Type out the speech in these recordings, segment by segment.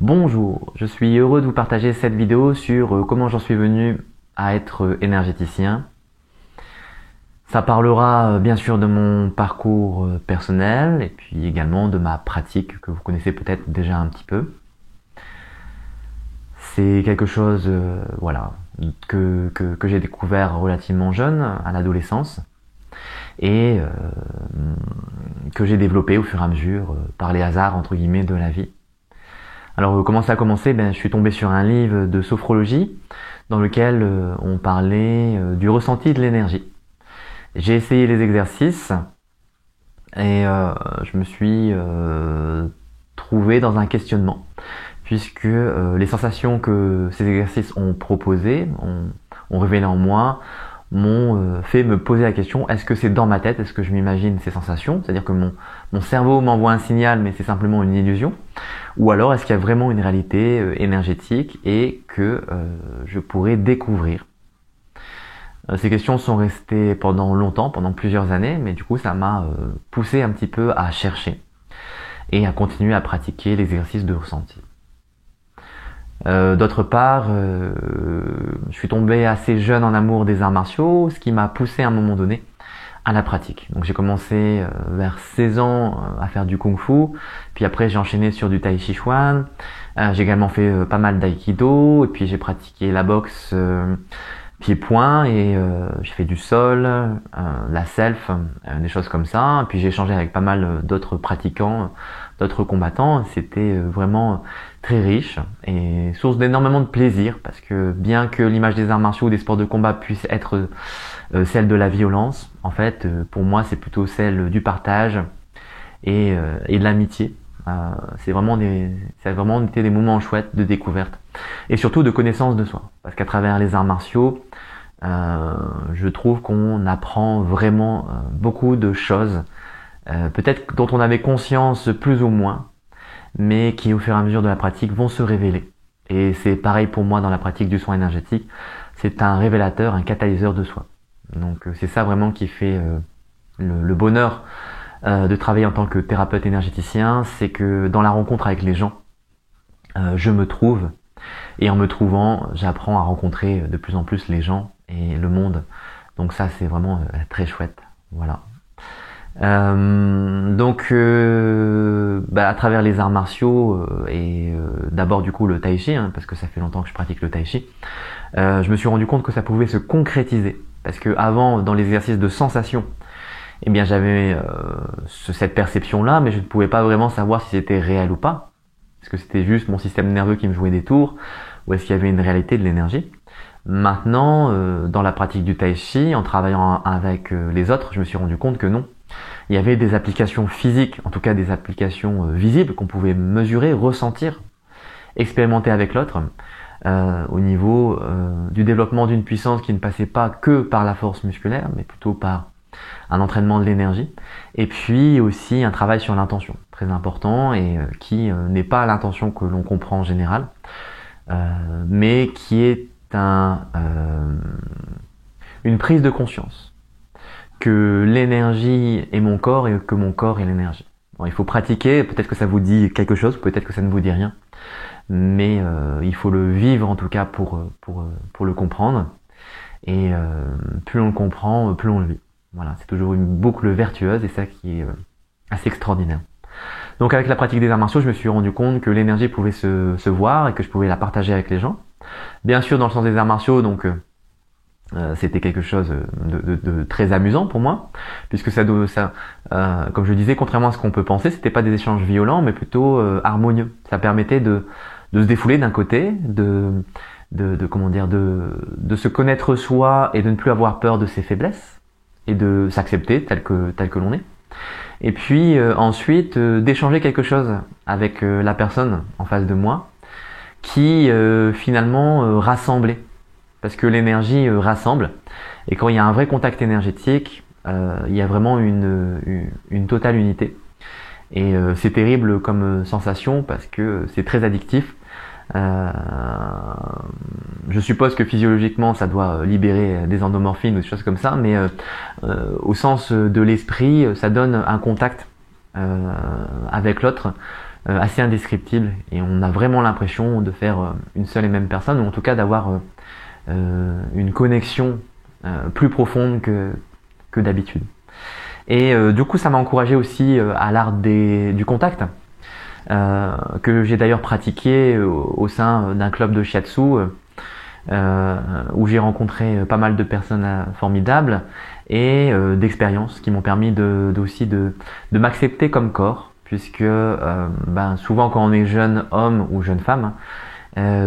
Bonjour, je suis heureux de vous partager cette vidéo sur comment j'en suis venu à être énergéticien. Ça parlera bien sûr de mon parcours personnel et puis également de ma pratique que vous connaissez peut-être déjà un petit peu. C'est quelque chose que j'ai découvert relativement jeune, à l'adolescence, et que j'ai développé au fur et à mesure par les hasards entre guillemets de la vie. Alors comment ça a commencé? Je suis tombé sur un livre de sophrologie dans lequel on parlait du ressenti de l'énergie. J'ai essayé les exercices et je me suis trouvé dans un questionnement puisque les sensations que ces exercices ont proposées, ont révélé en moi, m'ont fait me poser la question, est-ce que c'est dans ma tête? Est-ce que je m'imagine ces sensations? C'est-à-dire que mon cerveau m'envoie un signal mais c'est simplement une illusion? Ou alors est-ce qu'il y a vraiment une réalité énergétique et que je pourrais découvrir? Ces questions sont restées pendant longtemps, pendant plusieurs années, mais du coup ça m'a poussé un petit peu à chercher et à continuer à pratiquer l'exercice de ressenti. D'autre part, je suis tombé assez jeune en amour des arts martiaux, ce qui m'a poussé à un moment donné à la pratique. Donc j'ai commencé vers 16 ans à faire du kung-fu, puis après j'ai enchaîné sur du tai chi chuan, j'ai également fait pas mal d'aïkido, et puis j'ai pratiqué la boxe pied-point, et j'ai fait du sol, la self, des choses comme ça, et puis j'ai échangé avec pas mal d'autres pratiquants, d'autres combattants. C'était vraiment très riche et source d'énormément de plaisir, parce que bien que l'image des arts martiaux ou des sports de combat puisse être celle de la violence, en fait pour moi c'est plutôt celle du partage et de l'amitié. Ça a vraiment été des moments chouettes de découverte et surtout de connaissance de soi, parce qu'à travers les arts martiaux je trouve qu'on apprend vraiment beaucoup de choses, peut-être dont on avait conscience plus ou moins, mais qui au fur et à mesure de la pratique vont se révéler. Et c'est pareil pour moi dans la pratique du soin énergétique, c'est un révélateur, un catalyseur de soi. Donc c'est ça vraiment qui fait le bonheur de travailler en tant que thérapeute énergéticien, c'est que dans la rencontre avec les gens, je me trouve, et en me trouvant, j'apprends à rencontrer de plus en plus les gens et le monde. Donc ça c'est vraiment très chouette. Voilà. À travers les arts martiaux et d'abord du coup le tai chi, parce que ça fait longtemps que je pratique le tai chi, je me suis rendu compte que ça pouvait se concrétiser, parce que avant, dans les exercices de sensation, j'avais cette perception là, mais je ne pouvais pas vraiment savoir si c'était réel ou pas, est-ce que c'était juste mon système nerveux qui me jouait des tours, ou est-ce qu'il y avait une réalité de l'énergie. Maintenant, dans la pratique du tai chi, en travaillant avec les autres, je me suis rendu compte que non. Il y avait des applications physiques, en tout cas des applications visibles qu'on pouvait mesurer, ressentir, expérimenter avec l'autre, au niveau du développement d'une puissance qui ne passait pas que par la force musculaire, mais plutôt par un entraînement de l'énergie, et puis aussi un travail sur l'intention, très important, et qui n'est pas l'intention que l'on comprend en général, mais qui est une prise de conscience que l'énergie est mon corps et que mon corps est l'énergie. Bon, il faut pratiquer, peut-être que ça vous dit quelque chose, peut-être que ça ne vous dit rien, mais il faut le vivre en tout cas pour le comprendre, et plus on le comprend, plus on le vit. Voilà, c'est toujours une boucle vertueuse, et ça qui est assez extraordinaire. Donc avec la pratique des arts martiaux, je me suis rendu compte que l'énergie pouvait se voir et que je pouvais la partager avec les gens. Bien sûr dans le sens des arts martiaux, donc c'était quelque chose de très amusant pour moi, puisque comme je le disais, contrairement à ce qu'on peut penser, c'était pas des échanges violents, mais plutôt harmonieux. Ça permettait de se défouler d'un côté, de se connaître soi et de ne plus avoir peur de ses faiblesses et de s'accepter tel que l'on est. Et puis ensuite d'échanger quelque chose avec la personne en face de moi qui finalement rassemblait. Parce que l'énergie rassemble, et quand il y a un vrai contact énergétique, il y a vraiment une totale unité. Et c'est terrible comme sensation, parce que c'est très addictif. Je suppose que physiologiquement ça doit libérer des endomorphines ou des choses comme ça, mais au sens de l'esprit, ça donne un contact avec l'autre assez indescriptible et on a vraiment l'impression de faire une seule et même personne, ou en tout cas d'avoir une connexion plus profonde que d'habitude. Et du coup, ça m'a encouragé aussi à l'art du contact, que j'ai d'ailleurs pratiqué au sein d'un club de shiatsu, où j'ai rencontré pas mal de personnes formidables et d'expériences qui m'ont permis aussi de m'accepter comme corps, puisque souvent quand on est jeune homme ou jeune femme,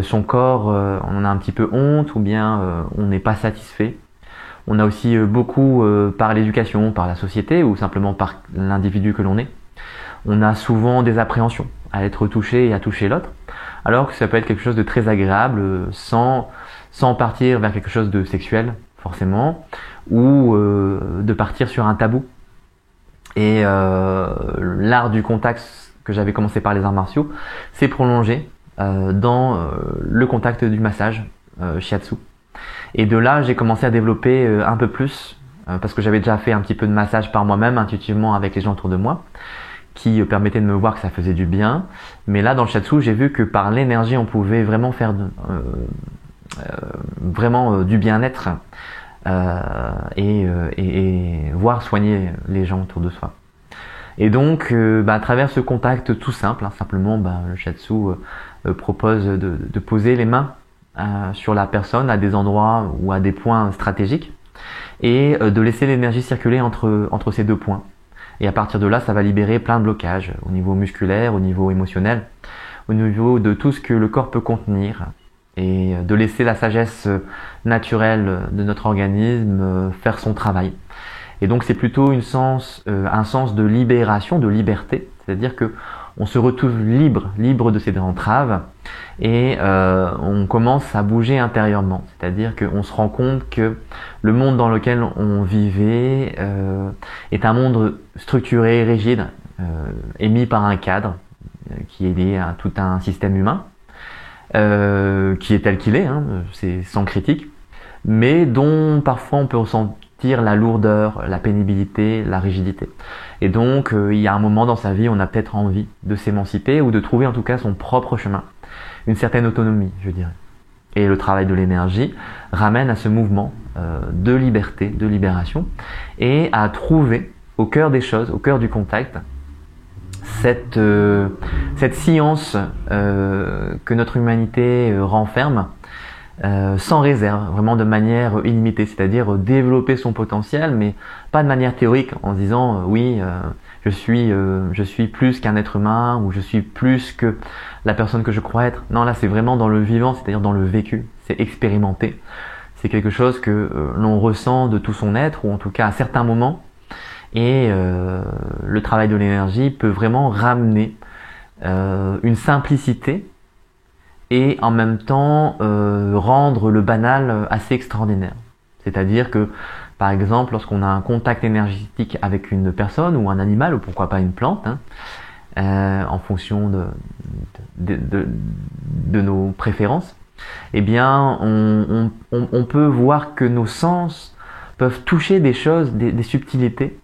son corps, on en a un petit peu honte, ou bien on n'est pas satisfait. On a aussi beaucoup, par l'éducation, par la société, ou simplement par l'individu que l'on est, on a souvent des appréhensions à être touché et à toucher l'autre, alors que ça peut être quelque chose de très agréable, sans partir vers quelque chose de sexuel, forcément, ou de partir sur un tabou. Et l'art du contact, que j'avais commencé par les arts martiaux, s'est prolongé dans le contact du massage shiatsu. Et de là, j'ai commencé à développer un peu plus, parce que j'avais déjà fait un petit peu de massage par moi-même, intuitivement, avec les gens autour de moi, qui permettait de me voir que ça faisait du bien. Mais là, dans le shiatsu, j'ai vu que par l'énergie, on pouvait vraiment faire du bien-être et voir soigner les gens autour de soi. Et donc, à travers ce contact tout simple, simplement, le shiatsu propose de poser les mains sur la personne à des endroits ou à des points stratégiques et de laisser l'énergie circuler entre ces deux points. Et à partir de là, ça va libérer plein de blocages au niveau musculaire, au niveau émotionnel, au niveau de tout ce que le corps peut contenir, et de laisser la sagesse naturelle de notre organisme faire son travail. Et donc c'est plutôt un sens de libération, de liberté, c'est-à-dire que on se retrouve libre de ses entraves, et on commence à bouger intérieurement. C'est-à-dire qu'on se rend compte que le monde dans lequel on vivait est un monde structuré, rigide, émis par un cadre qui est lié à tout un système humain, qui est tel qu'il est, c'est sans critique, mais dont parfois on peut ressentir la lourdeur, la pénibilité, la rigidité. Et donc, il y a un moment dans sa vie, on a peut-être envie de s'émanciper, ou de trouver en tout cas son propre chemin, une certaine autonomie, je dirais. Et le travail de l'énergie ramène à ce mouvement de liberté, de libération, et à trouver au cœur des choses, au cœur du contact, cette science que notre humanité renferme, sans réserve, vraiment de manière illimitée, c'est-à-dire développer son potentiel, mais pas de manière théorique, en se disant je suis plus qu'un être humain, ou je suis plus que la personne que je crois être. Non, là c'est vraiment dans le vivant, c'est-à-dire dans le vécu, c'est expérimenté, c'est quelque chose que l'on ressent de tout son être, ou en tout cas à certains moments, et le travail de l'énergie peut vraiment ramener une simplicité, et en même temps rendre le banal assez extraordinaire. C'est-à-dire que, par exemple, lorsqu'on a un contact énergétique avec une personne ou un animal, ou pourquoi pas une plante, en fonction de nos préférences, eh bien, on peut voir que nos sens peuvent toucher des choses, des subtilités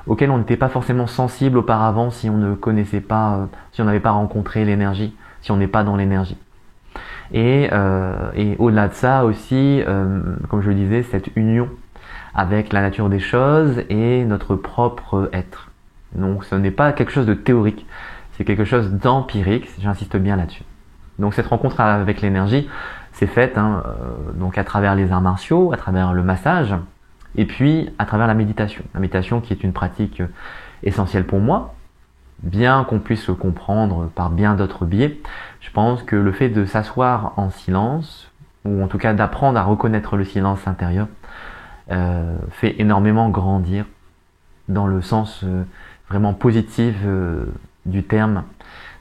auxquelles on n'était pas forcément sensible auparavant, si on ne connaissait pas, si on n'avait pas rencontré l'énergie, si on n'est pas dans l'énergie. Et au-delà de ça aussi, comme je le disais, cette union avec la nature des choses et notre propre être. Donc ce n'est pas quelque chose de théorique, c'est quelque chose d'empirique, j'insiste bien là-dessus. Donc cette rencontre avec l'énergie s'est faite donc à travers les arts martiaux, à travers le massage, et puis à travers la méditation. La méditation qui est une pratique essentielle pour moi, bien qu'on puisse le comprendre par bien d'autres biais. Je pense que le fait de s'asseoir en silence, ou en tout cas d'apprendre à reconnaître le silence intérieur, fait énormément grandir dans le sens vraiment positif du terme.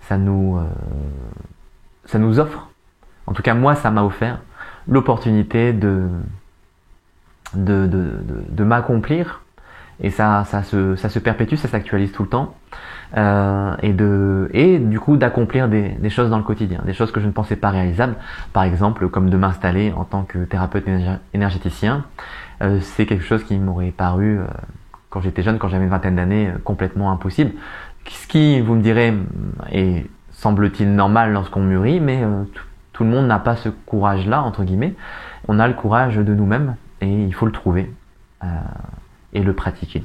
Ça nous offre, en tout cas moi ça m'a offert l'opportunité de m'accomplir, et ça se perpétue, ça s'actualise tout le temps, et du coup d'accomplir des choses dans le quotidien, des choses que je ne pensais pas réalisables, par exemple comme de m'installer en tant que thérapeute énergéticien. C'est quelque chose qui m'aurait paru quand j'étais jeune, quand j'avais une vingtaine d'années, complètement impossible, ce qui, vous me direz, est semble-t-il normal lorsqu'on mûrit, mais tout le monde n'a pas ce courage-là, entre guillemets. On a le courage de nous-mêmes et il faut le trouver et le pratiquer.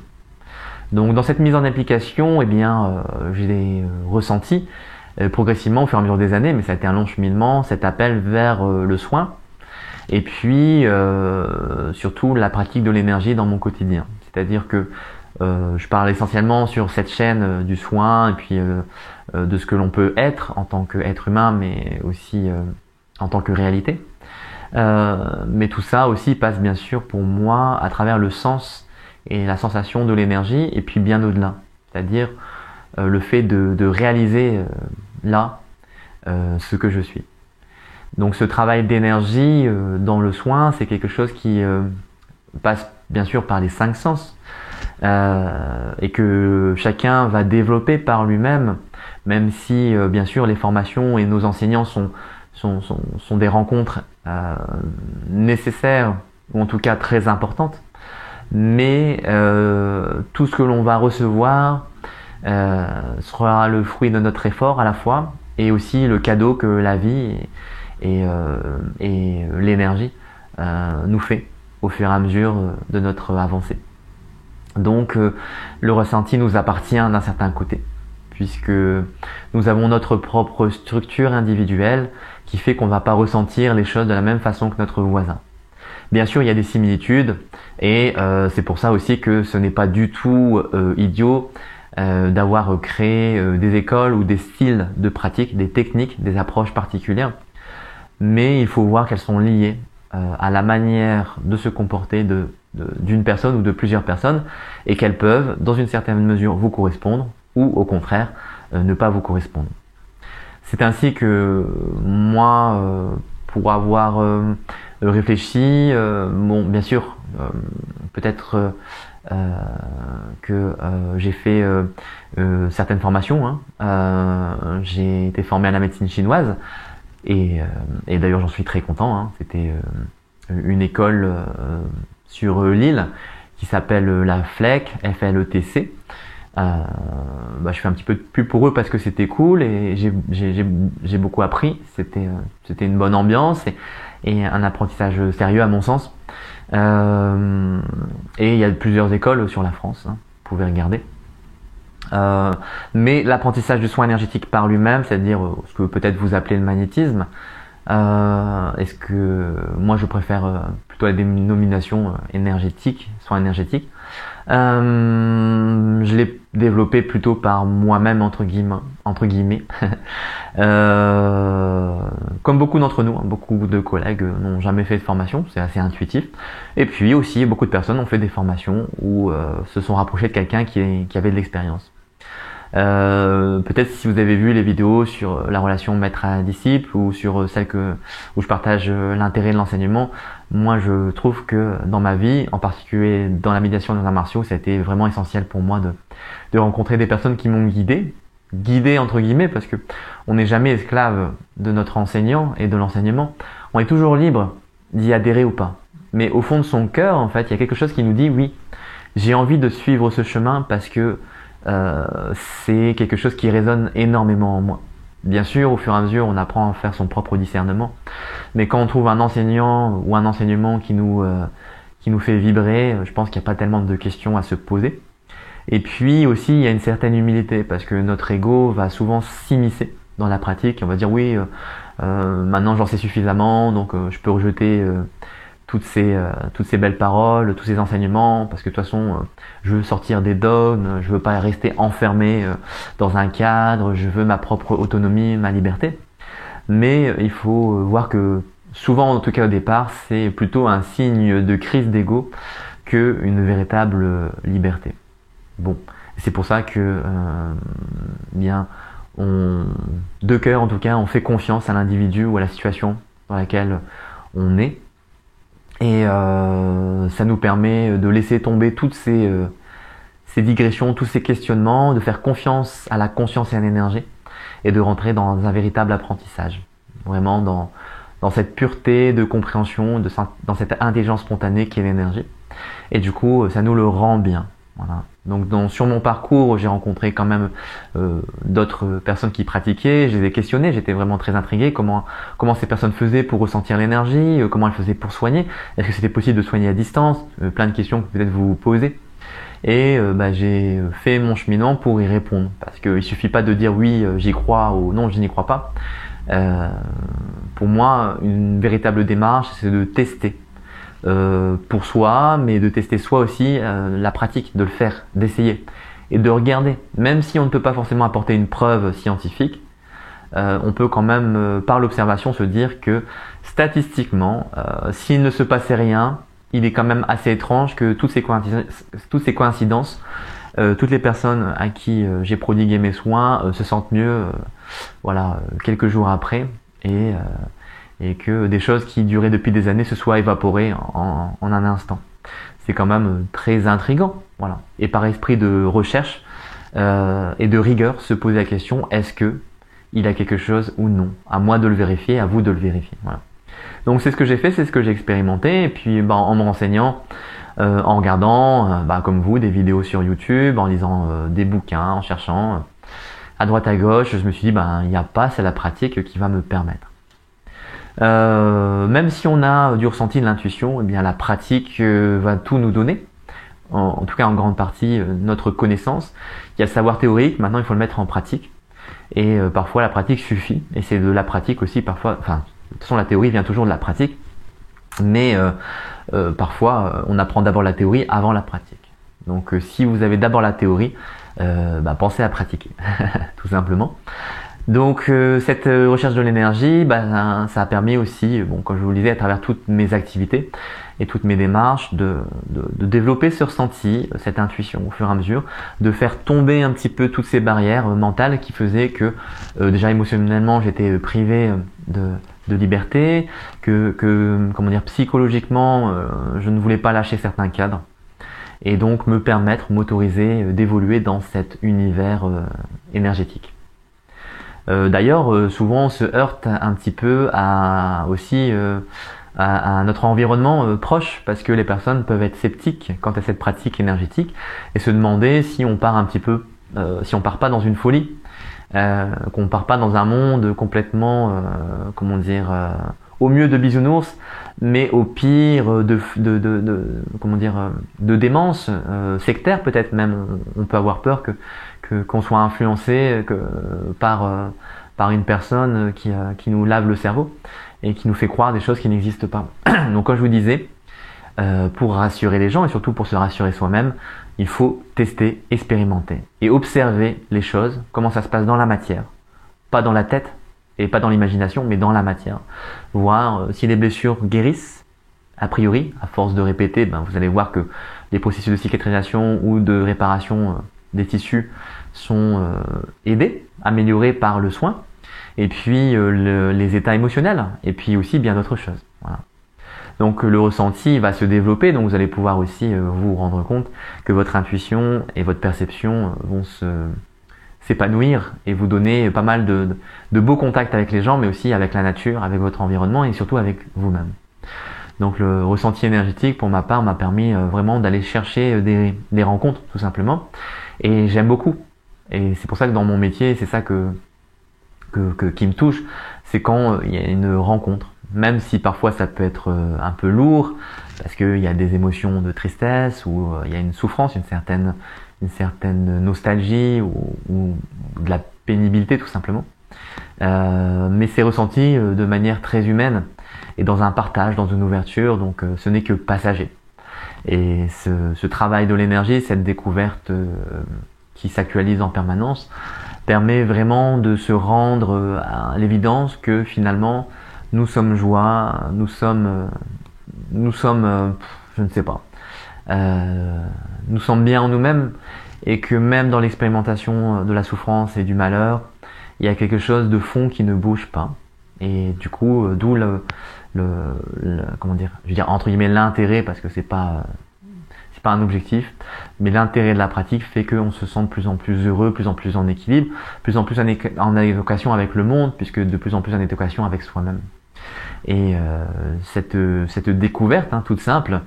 Donc dans cette mise en application, eh bien, j'ai ressenti progressivement au fur et à mesure des années, mais ça a été un long cheminement, cet appel vers le soin et puis surtout la pratique de l'énergie dans mon quotidien. C'est-à-dire que je parle essentiellement sur cette chaîne du soin et puis de ce que l'on peut être en tant qu'être humain, mais aussi en tant que réalité. Mais tout ça aussi passe bien sûr pour moi à travers le sens et la sensation de l'énergie et puis bien au-delà. C'est-à-dire le fait de réaliser là ce que je suis. Donc ce travail d'énergie dans le soin, c'est quelque chose qui passe bien sûr par les 5 sens et que chacun va développer par lui-même, même si bien sûr les formations et nos enseignants sont des rencontres nécessaires ou en tout cas très importantes. Mais tout ce que l'on va recevoir sera le fruit de notre effort à la fois et aussi le cadeau que la vie et l'énergie nous fait au fur et à mesure de notre avancée. Donc le ressenti nous appartient d'un certain côté, puisque nous avons notre propre structure individuelle qui fait qu'on ne va pas ressentir les choses de la même façon que notre voisin. Bien sûr, il y a des similitudes et c'est pour ça aussi que ce n'est pas du tout idiot d'avoir créé des écoles ou des styles de pratique, des techniques, des approches particulières. Mais il faut voir qu'elles sont liées à la manière de se comporter d'une personne ou de plusieurs personnes et qu'elles peuvent, dans une certaine mesure, vous correspondre ou au contraire, ne pas vous correspondre. C'est ainsi que moi, pour avoir réfléchi, bon, bien sûr, peut-être que j'ai fait certaines formations. J'ai été formé à la médecine chinoise et d'ailleurs j'en suis très content. C'était une école sur l'île qui s'appelle la FLEC, FLETC. Je fais un petit peu de pub pour eux parce que c'était cool et j'ai beaucoup appris. C'était une bonne ambiance et un apprentissage sérieux à mon sens. Et il y a plusieurs écoles sur la France, vous pouvez regarder. Mais l'apprentissage du soin énergétique par lui-même, c'est-à-dire ce que peut-être vous appelez le magnétisme, est-ce que moi je préfère plutôt la dénomination énergétique, soin énergétique. Je l'ai développé plutôt par moi-même entre guillemets. Comme beaucoup d'entre nous, beaucoup de collègues n'ont jamais fait de formation, c'est assez intuitif. Et puis aussi beaucoup de personnes ont fait des formations ou se sont rapprochés de quelqu'un qui avait de l'expérience. Peut-être si vous avez vu les vidéos sur la relation maître à disciple ou sur celle où je partage l'intérêt de l'enseignement, moi je trouve que dans ma vie, en particulier dans la médiation des arts martiaux, ça a été vraiment essentiel pour moi de rencontrer des personnes qui m'ont guidé entre guillemets, parce que on n'est jamais esclave de notre enseignant et de l'enseignement. On est toujours libre d'y adhérer ou pas. Mais au fond de son cœur, en fait, il y a quelque chose qui nous dit oui, j'ai envie de suivre ce chemin parce que c'est quelque chose qui résonne énormément en moi. Bien sûr, au fur et à mesure, on apprend à faire son propre discernement. Mais quand on trouve un enseignant ou un enseignement qui nous fait vibrer, je pense qu'il n'y a pas tellement de questions à se poser. Et puis aussi, il y a une certaine humilité parce que notre ego va souvent s'immiscer dans la pratique. On va dire oui, maintenant j'en sais suffisamment, donc je peux rejeter toutes ces belles paroles, tous ces enseignements, parce que de toute façon, je veux sortir des dogmes, je veux pas rester enfermé dans un cadre, je veux ma propre autonomie, ma liberté. Mais il faut voir que souvent, en tout cas au départ, c'est plutôt un signe de crise d'ego qu'une véritable liberté. Bon, c'est pour ça que de cœur en tout cas, on fait confiance à l'individu ou à la situation dans laquelle on est. Et ça nous permet de laisser tomber toutes ces digressions, tous ces questionnements, de faire confiance à la conscience et à l'énergie et de rentrer dans un véritable apprentissage. Vraiment dans cette pureté de compréhension, dans cette intelligence spontanée qui est l'énergie. Et du coup, ça nous le rend bien. Voilà. Donc sur mon parcours, j'ai rencontré quand même d'autres personnes qui pratiquaient, je les ai questionnées, j'étais vraiment très intrigué comment ces personnes faisaient pour ressentir l'énergie, comment elles faisaient pour soigner, est-ce que c'était possible de soigner à distance, plein de questions que peut-être vous vous posez. Et j'ai fait mon cheminement pour y répondre, parce qu'il suffit pas de dire oui j'y crois ou non je n'y crois pas. Pour moi, une véritable démarche, c'est de tester pour soi, mais de tester soi aussi la pratique, de le faire, d'essayer et de regarder. Même si on ne peut pas forcément apporter une preuve scientifique, on peut quand même par l'observation se dire que statistiquement, s'il ne se passait rien, il est quand même assez étrange que toutes ces coïncidences, toutes les personnes à qui j'ai prodigué mes soins se sentent mieux quelques jours après et que des choses qui duraient depuis des années se soient évaporées en un instant. C'est quand même très intriguant. Voilà. Et par esprit de recherche et de rigueur, se poser la question, est-ce que il a quelque chose ou non? À moi de le vérifier, à vous de le vérifier. Voilà. Donc c'est ce que j'ai fait, c'est ce que j'ai expérimenté, et puis en me renseignant, en regardant, comme vous, des vidéos sur YouTube, en lisant des bouquins, en cherchant à droite à gauche, je me suis dit, il n'y a pas, c'est la pratique qui va me permettre. Même si on a du ressenti, de l'intuition, eh bien la pratique va tout nous donner, en tout cas en grande partie notre connaissance. Il y a le savoir théorique, maintenant il faut le mettre en pratique, et parfois la pratique suffit, et c'est de la pratique aussi parfois, de toute façon, la théorie vient toujours de la pratique, mais parfois, on apprend d'abord la théorie avant la pratique. Donc, si vous avez d'abord la théorie, pensez à pratiquer, tout simplement. Donc, cette recherche de l'énergie, ça a permis aussi, comme je vous le disais, à travers toutes mes activités et toutes mes démarches, de développer ce ressenti, cette intuition au fur et à mesure, de faire tomber un petit peu toutes ces barrières mentales qui faisaient que, déjà émotionnellement, j'étais privé de liberté, psychologiquement, je ne voulais pas lâcher certains cadres, et donc m'autoriser d'évoluer dans cet univers énergétique. D'ailleurs, souvent on se heurte un petit peu à notre environnement proche, parce que les personnes peuvent être sceptiques quant à cette pratique énergétique et se demander si on part si on part pas dans une folie, qu'on part pas dans un monde complètement, au mieux de bisounours, mais au pire de démence sectaire peut-être même. On peut avoir peur qu'on soit influencé par une personne qui nous lave le cerveau et qui nous fait croire des choses qui n'existent pas. Donc comme je vous disais, pour rassurer les gens et surtout pour se rassurer soi-même, il faut tester, expérimenter et observer les choses, comment ça se passe dans la matière, pas dans la tête et pas dans l'imagination, mais dans la matière. Voir si les blessures guérissent, a priori, à force de répéter, vous allez voir que les processus de cicatrisation ou de réparation des tissus sont aidés, améliorés par le soin, et puis les états émotionnels, et puis aussi bien d'autres choses. Voilà. Donc le ressenti va se développer, donc vous allez pouvoir aussi vous rendre compte que votre intuition et votre perception vont s'épanouir et vous donner pas mal de beaux contacts avec les gens, mais aussi avec la nature, avec votre environnement et surtout avec vous-même. Donc le ressenti énergétique, pour ma part, m'a permis vraiment d'aller chercher des rencontres, tout simplement. Et j'aime beaucoup. Et c'est pour ça que dans mon métier, c'est ça qui me touche, c'est quand il y a une rencontre. Même si parfois ça peut être un peu lourd, parce qu'il y a des émotions de tristesse, ou il y a une souffrance, une certaine nostalgie, ou de la pénibilité tout simplement. Mais c'est ressenti de manière très humaine, et dans un partage, dans une ouverture, donc ce n'est que passager. Et ce travail de l'énergie, cette découverte qui s'actualise en permanence, permet vraiment de se rendre à l'évidence que finalement, nous sommes joie, nous sommes je ne sais pas, nous sommes bien en nous-mêmes, et que même dans l'expérimentation de la souffrance et du malheur, il y a quelque chose de fond qui ne bouge pas. Et du coup, d'où entre guillemets l'intérêt, parce que c'est pas un objectif, mais l'intérêt de la pratique fait qu'on se sent de plus en plus heureux, plus en plus en équilibre, plus en plus en adéquation avec le monde, puisque de plus en plus en adéquation avec soi-même. Et cette découverte toute simple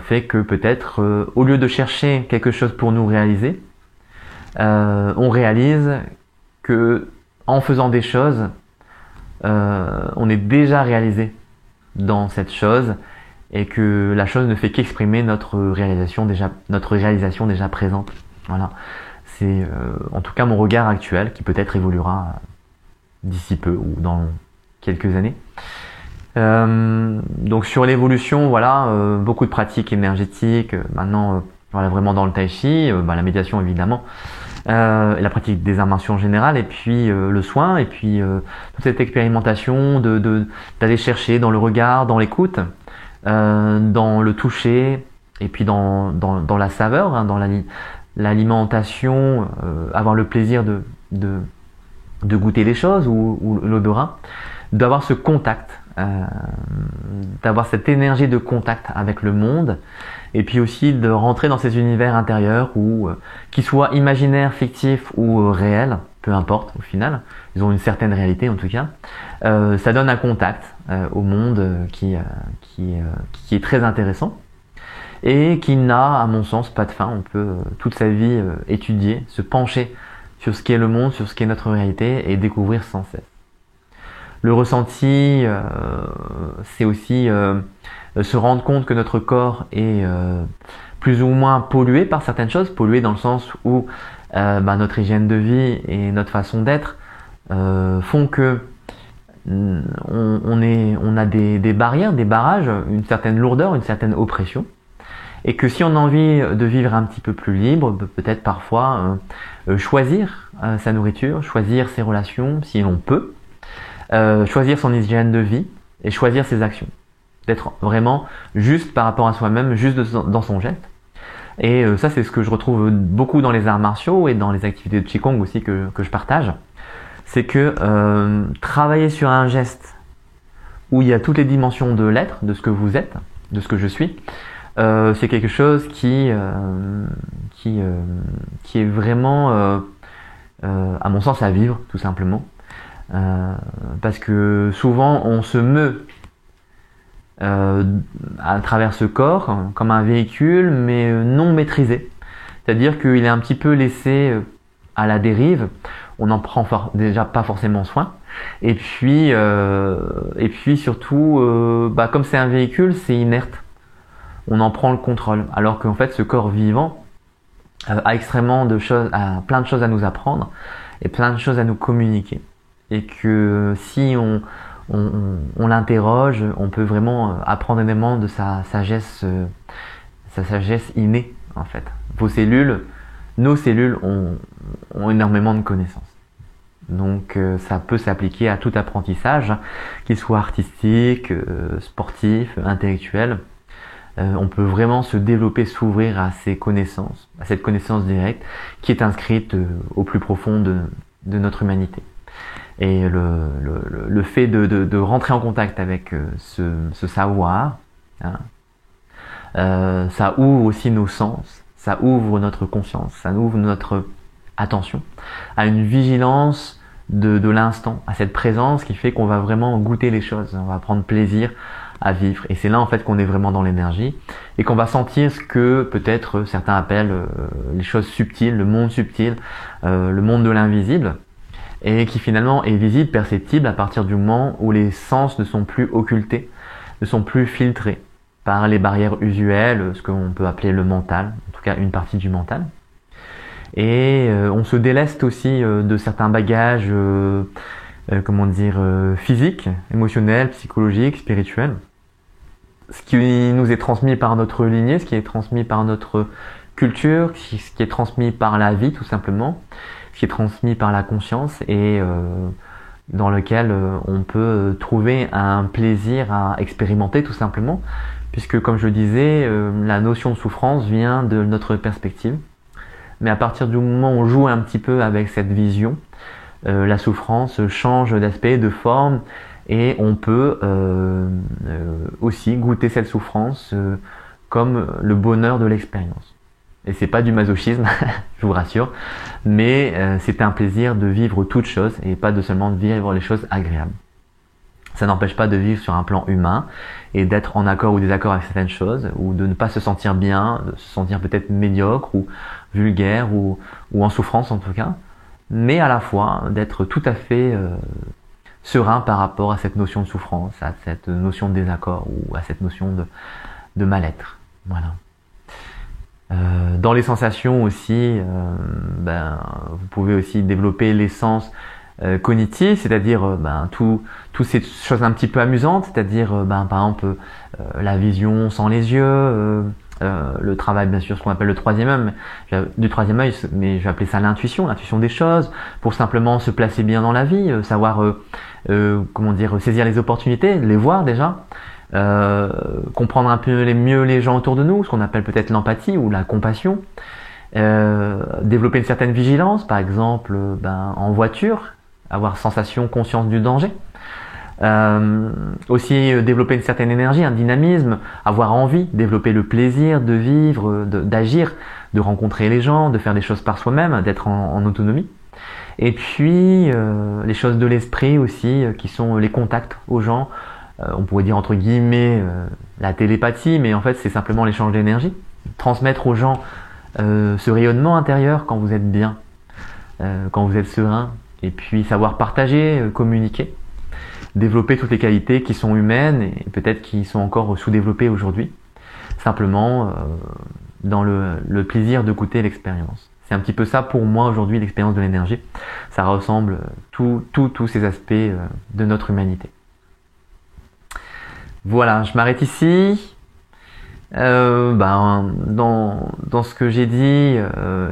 fait que peut-être au lieu de chercher quelque chose pour nous réaliser, on réalise que en faisant des choses, on est déjà réalisé dans cette chose et que la chose ne fait qu'exprimer notre réalisation déjà présente. Voilà, c'est en tout cas mon regard actuel qui peut-être évoluera d'ici peu ou dans quelques années. Donc sur l'évolution, voilà, beaucoup de pratiques énergétiques. Maintenant, voilà, vraiment dans le tai chi, la méditation évidemment, la pratique des arts martiaux en général, et puis le soin, et puis toute cette expérimentation d'aller chercher dans le regard, dans l'écoute, dans le toucher, et puis dans la saveur, dans l'alimentation, avoir le plaisir de goûter les choses ou l'odorat, d'avoir ce contact, d'avoir cette énergie de contact avec le monde, et puis aussi de rentrer dans ces univers intérieurs où qu'ils soient imaginaires, fictifs ou réels, peu importe au final, ils ont une certaine réalité en tout cas. Ça donne un contact au monde qui est très intéressant et qui n'a, à mon sens, pas de fin. On peut toute sa vie étudier, se pencher sur ce qu'est le monde, sur ce qu'est notre réalité et découvrir sans cesse. Le ressenti, c'est aussi se rendre compte que notre corps est plus ou moins pollué par certaines choses, pollué dans le sens où notre hygiène de vie et notre façon d'être font que on a des barrières, des barrages, une certaine lourdeur, une certaine oppression. Et que si on a envie de vivre un petit peu plus libre, peut-être parfois choisir sa nourriture, choisir ses relations si on peut, choisir son hygiène de vie et choisir ses actions. D'être vraiment juste par rapport à soi-même, juste dans son geste. Et ça, c'est ce que je retrouve beaucoup dans les arts martiaux et dans les activités de Qigong aussi que je partage. C'est que travailler sur un geste où il y a toutes les dimensions de l'être, de ce que vous êtes, de ce que je suis, c'est quelque chose qui est vraiment, à mon sens, à vivre, tout simplement. Parce que souvent, on se meut à travers ce corps comme un véhicule, mais non maîtrisé. C'est-à-dire qu'il est un petit peu laissé à la dérive. On n'en prend déjà pas forcément soin. Et puis surtout, comme c'est un véhicule, c'est inerte. On en prend le contrôle. Alors qu'en fait, ce corps vivant a plein de choses à nous apprendre et plein de choses à nous communiquer. Et que si on l'interroge, on peut vraiment apprendre énormément de sa sagesse innée en fait. Nos cellules ont énormément de connaissances. Donc ça peut s'appliquer à tout apprentissage, qu'il soit artistique, sportif, intellectuel. On peut vraiment se développer, s'ouvrir à ces connaissances, à cette connaissance directe qui est inscrite au plus profond de notre humanité. Et le fait de rentrer en contact avec ce savoir, ça ouvre aussi nos sens, ça ouvre notre conscience, ça ouvre notre attention à une vigilance de l'instant, à cette présence qui fait qu'on va vraiment goûter les choses, on va prendre plaisir à vivre. Et c'est là en fait qu'on est vraiment dans l'énergie et qu'on va sentir ce que peut-être certains appellent les choses subtiles, le monde subtil, le monde de l'invisible, et qui finalement est visible, perceptible à partir du moment où les sens ne sont plus occultés, ne sont plus filtrés par les barrières usuelles, ce qu'on peut appeler le mental, en tout cas une partie du mental. Et on se déleste aussi de certains bagages physiques, émotionnels, psychologiques, spirituels. Ce qui nous est transmis par notre lignée, ce qui est transmis par notre culture, ce qui est transmis par la vie tout simplement, ce qui est transmis par la conscience et dans lequel on peut trouver un plaisir à expérimenter tout simplement, puisque comme je le disais, la notion de souffrance vient de notre perspective. Mais à partir du moment où on joue un petit peu avec cette vision, la souffrance change d'aspect, de forme, et on peut aussi goûter cette souffrance comme le bonheur de l'expérience. Et c'est pas du masochisme, je vous rassure, mais c'est un plaisir de vivre toutes choses et pas de seulement de vivre les choses agréables. Ça n'empêche pas de vivre sur un plan humain et d'être en accord ou désaccord avec certaines choses, ou de ne pas se sentir bien, de se sentir peut-être médiocre ou vulgaire ou en souffrance en tout cas, mais à la fois d'être tout à fait serein par rapport à cette notion de souffrance, à cette notion de désaccord ou à cette notion de mal-être. Voilà. Dans les sensations aussi, vous pouvez aussi développer les sens cognitifs, c'est-à-dire toutes ces choses un petit peu amusantes, c'est-à-dire par exemple la vision sans les yeux, le travail bien sûr, ce qu'on appelle le troisième œil, mais je vais appeler ça l'intuition des choses, pour simplement se placer bien dans la vie, savoir saisir les opportunités, les voir déjà, comprendre un peu mieux les gens autour de nous, ce qu'on appelle peut-être l'empathie ou la compassion, développer une certaine vigilance, par exemple en voiture, avoir sensation, conscience du danger. Aussi développer une certaine énergie, un dynamisme, avoir envie, développer le plaisir de vivre, d'agir, de rencontrer les gens, de faire des choses par soi-même, d'être en autonomie. Et puis les choses de l'esprit aussi, qui sont les contacts aux gens, on pourrait dire entre guillemets la télépathie, mais en fait c'est simplement l'échange d'énergie. Transmettre aux gens ce rayonnement intérieur quand vous êtes bien, quand vous êtes serein, et puis savoir partager, communiquer, développer toutes les qualités qui sont humaines et peut-être qui sont encore sous-développées aujourd'hui, simplement dans le plaisir de goûter l'expérience. C'est un petit peu ça pour moi aujourd'hui, l'expérience de l'énergie. Ça ressemble tous ces aspects de notre humanité. Voilà, je m'arrête ici. Dans ce que j'ai dit,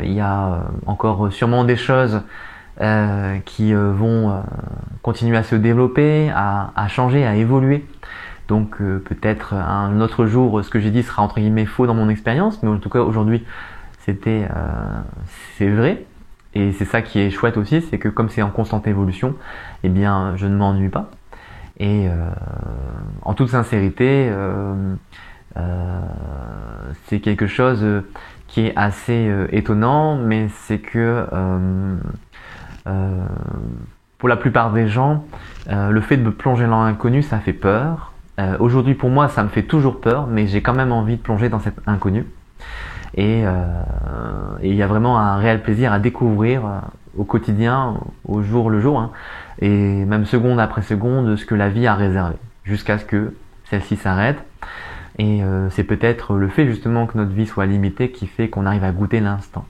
il y a encore sûrement des choses qui vont continuer à se développer, à changer, à évoluer. Donc peut-être un autre jour, ce que j'ai dit sera entre guillemets faux dans mon expérience, mais en tout cas aujourd'hui c'est vrai. Et c'est ça qui est chouette aussi, c'est que comme c'est en constante évolution, eh bien je ne m'ennuie pas. Et en toute sincérité, c'est quelque chose qui est assez étonnant, mais c'est que pour la plupart des gens, le fait de me plonger dans l'inconnu, ça fait peur. Aujourd'hui pour moi, ça me fait toujours peur, mais j'ai quand même envie de plonger dans cet inconnu. Et il y a vraiment un réel plaisir à découvrir au quotidien, au jour le jour, et même seconde après seconde, ce que la vie a réservé, jusqu'à ce que celle-ci s'arrête. Et c'est peut-être le fait justement que notre vie soit limitée qui fait qu'on arrive à goûter l'instant.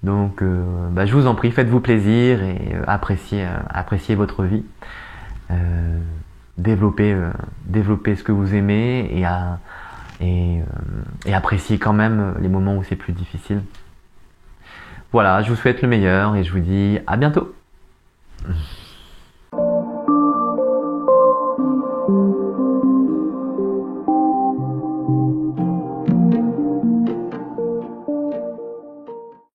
Donc je vous en prie, faites-vous plaisir et appréciez votre vie. Développez ce que vous aimez et appréciez quand même les moments où c'est plus difficile. Voilà, je vous souhaite le meilleur et je vous dis à bientôt.